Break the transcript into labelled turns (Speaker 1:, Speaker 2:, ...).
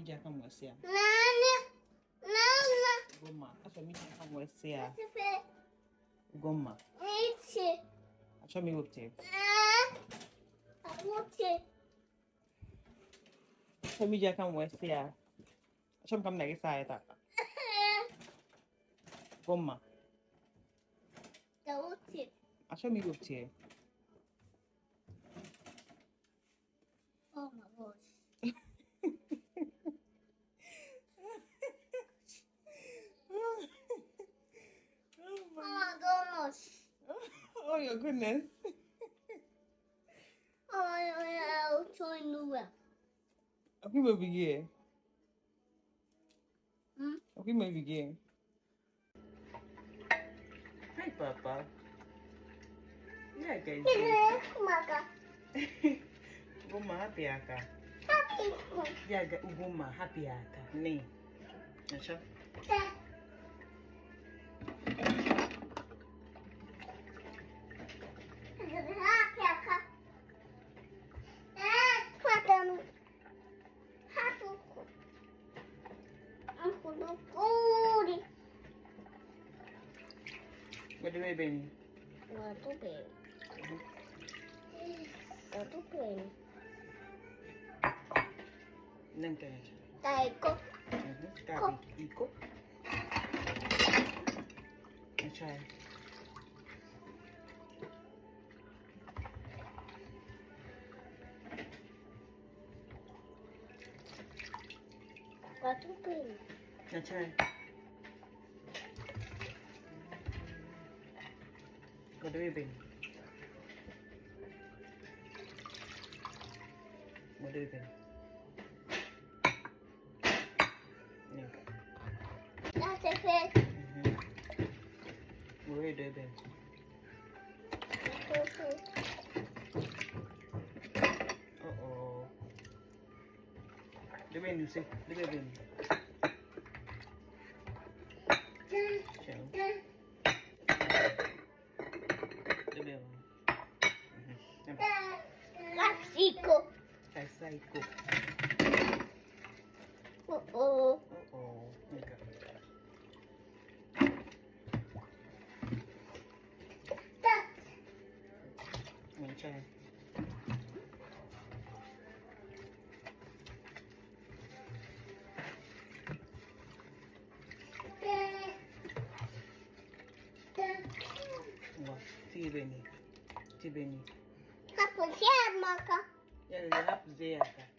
Speaker 1: mija kama wasia. Goma. Acha mija kama wasia. Goma. Acha mi wote. Acha mija kama wasia. Acha kama nagisa ya Goma. Acha mi wote.
Speaker 2: Oh my gosh. Oh my gosh.
Speaker 1: Oh your goodness.
Speaker 2: I'll try nowhere.
Speaker 1: Okay, baby, yeah.
Speaker 2: Hmm?
Speaker 1: Okay, baby, yeah. Hi, Papa. Yeah, guys. Goma happy aka. Yeah, Goma happy aka. Nee. Acha. What do you mean? Nanti aja. Kabi iko. Acha. Acha. What do you mean? What do you mean?
Speaker 2: That's a fish.
Speaker 1: What do you mean? Uh-oh. The way you say, the way you
Speaker 2: Mexico.
Speaker 1: Psycho.
Speaker 2: Uh-oh.
Speaker 1: Uh-oh. Okay. Try. Wow. Tibeni.
Speaker 2: Hapo siya maka.
Speaker 1: Yeah, you have to say that.